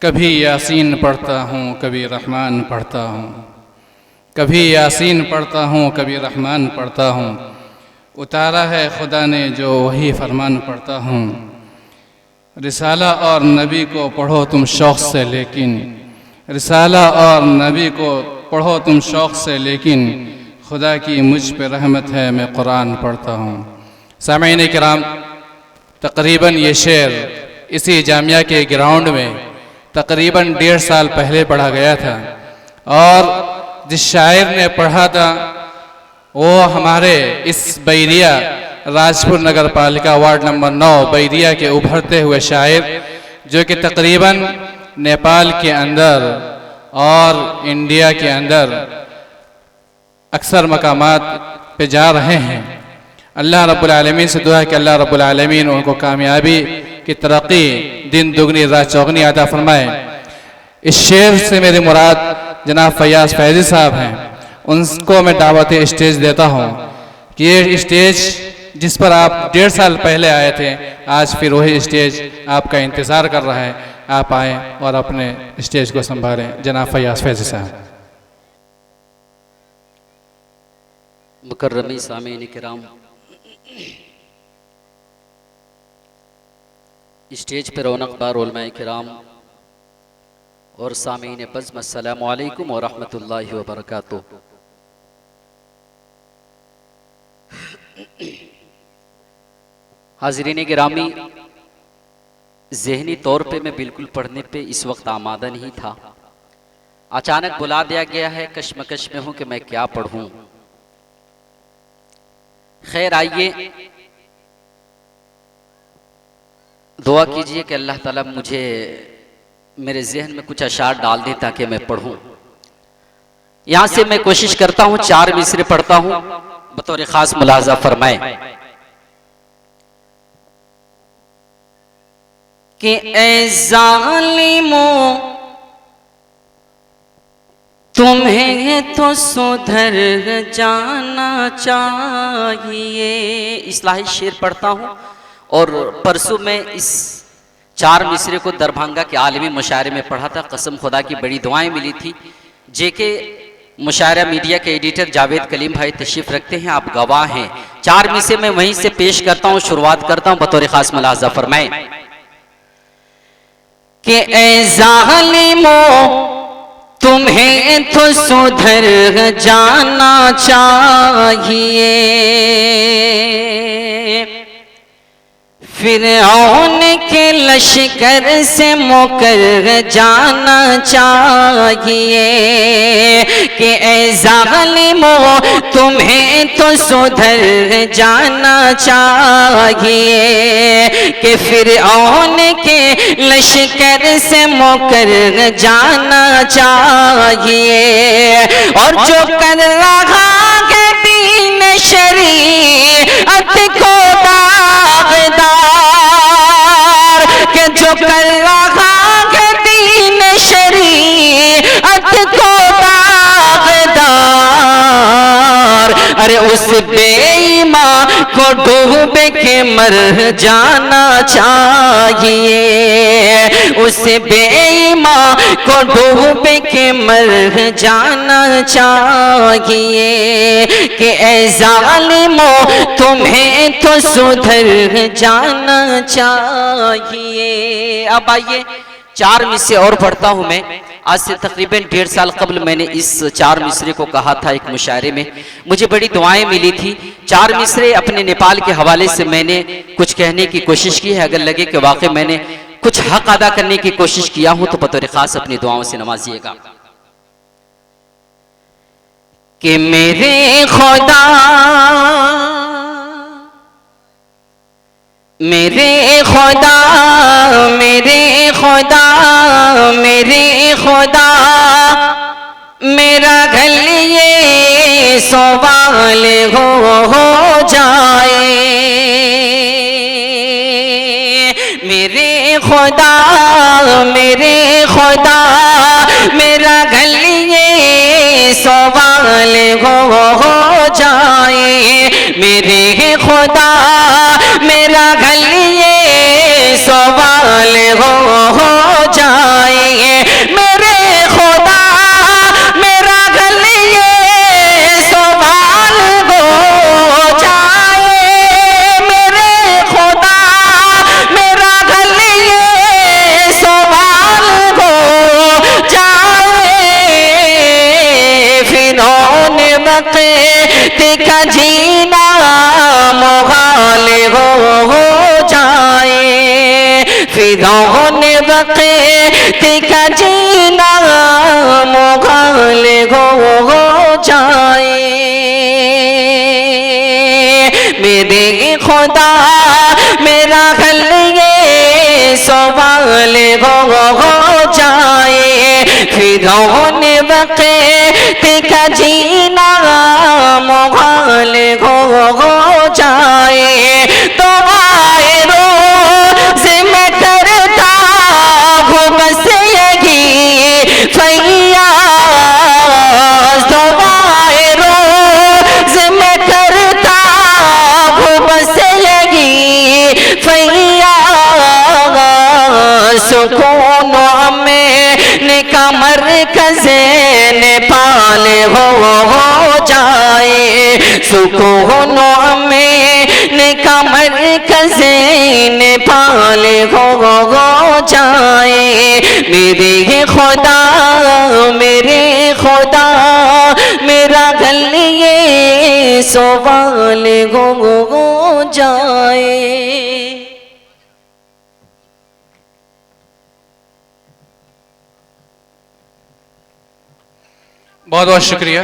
कभी यासीन पढ़ता हूँ कभी रहमान पढ़ता हूँ, कभी यासीन पढ़ता हूँ कभी रहमान पढ़ता हूँ। उतारा है खुदा ने जो वही फरमान पढ़ता हूँ। रिसाला और नबी को पढ़ो तुम शौक़ से, लेकिन रिसाला और नबी को पढ़ो तुम शौक़ से, लेकिन खुदा की मुझ पे रहमत है मैं कुरान पढ़ता हूँ। सामईन किराम, तकरीबन ये शेर इसी जामिया के ग्राउंड में तकरीबन 1.5 साल पहले पढ़ा गया था, और जिस शायर ने पढ़ा था वो हमारे इस बैरिया राजपुर नगर पालिका वार्ड नंबर 9 बैरिया के उभरते हुए शायर, जो कि तकरीबन नेपाल के अंदर और इंडिया के अंदर अक्सर मकामात पे जा रहे हैं। अल्लाह रब्बुल आलमीन से दुआ है कि अल्लाह रब्बुल आलमीन उनको कामयाबी की तरक्की, दिन दुगनी रात चौगनी अता फरमाए। इस शेर से मेरी मुराद जनाब फैयाज फैजी साहब हैं, उनको मैं दावत स्टेज देता हूँ कि ये स्टेज जिस पर आप 1.5 साल पहले आए थे, आज फिर वही स्टेज आपका इंतज़ार कर रहा है। आप आएँ और अपने स्टेज को संभालें। जनाब फैयाज फैजी साहब। मुकर्रमी सामीन किराम, स्टेज पर रौनकदार उलमाए किराम और सामीन बज़्म, अस्सलामु अलैकुम व रहमतुल्लाहि व बरकातुहू। हाज़रीन गिरामी, ज़हनी तौर पे मैं बिल्कुल पढ़ने पे इस वक्त आमादा नहीं था। अचानक बुला दिया गया है, कश्मकश में हूँ कि मैं क्या पढ़ूँ। खैर, आइए दुआ कीजिए कि अल्लाह ताला मुझे मेरे जहन में कुछ अशार डाल दे ताकि मैं पढ़ूँ। यहाँ से मैं कोशिश करता हूँ 4 मिसरे पढ़ता हूँ, बतौर ख़ास मुलाज़ा फरमाए कि ऐ ज़ालिमों तुम्हें तो सुधर जाना चाहिए। इस्लाही शेर पढ़ता हूँ, और परसों मैं इस 4 मिसरे को दरभंगा के आलमी मुशायरे में पढ़ा था। कसम खुदा की बड़ी दुआएं मिली थी। जेके मुशायरा मीडिया के एडिटर जावेद कलीम भाई तशरीफ रखते हैं, आप गवाह हैं। 4 मिसरे मैं वहीं से पेश करता हूँ, शुरुआत करता हूँ, बतौर खास मुलाज़ा फरमाएं कि ऐ ज़ालिमों तुम्हें तो सुधर जाना चाहिए। फिरऔन के लश्कर से मुकर जाना चाहिए कि ऐ ज़ालिमों तुम्हें तो सुधर जाना चाहिए कि फिरऔन के लश्कर से मुकर जाना चाहिए। और जो कर रहा है दीन शरीअत को दागदार, के जो कर रहा है दीन शरीअत को दागदार, अरे उस बेईमान को डूब के मर जाना चाहिए। उस बेईमान को डूब के मर जाना चाहिए कि ऐ ज़ालिमों तुम्हें तो सुधर जाना चाहिए। अब आइए 4 मिसरे और पढ़ता हूँ मैं। आज से तकरीबन 1.5 साल कबल मैंने इस 4 मिसरे को कहा था एक मुशायरे में, मुझे बड़ी दुआएं मिली थी। 4 मिसरे अपने नेपाल के हवाले से मैंने कुछ कहने की कोशिश की है। अगर लगे कि वाकई मैंने कुछ हक अदा करने की कोशिश किया हूं तो बतौर खास अपनी दुआओं से नवाजिएगा कि मेरे खुदा मेरे खुदा मेरे खुदा मेरे खुदा मेरा गल ये सवाल हो जाए। मेरे खुदा मेरा गल ये सवाल हो जाए। मेरे खुदा मेरा गल ये सवाल हो जाए। वक्त का जीना मुहाल हो जाए, फिरौन वक्त का जीना मुहाल हो जाए। मेरे खुदा मेरा हल ये सवाल हो जाए, फिरौन वक्त का जीना मुहाल हो जाए। तो आए रोज़ मैं करता हूँ बस यही फरियाद, तो आए रोज़ मैं करता हूँ बस यही फरियाद। सुकून में कमर कज़े नेपाल हो जाए, सुकून में कमर कज़े नेपाल हो जाए। मेरे खुदा मेरा गल ये सवाल हो जाए। बहुत बहुत शुक्रिया।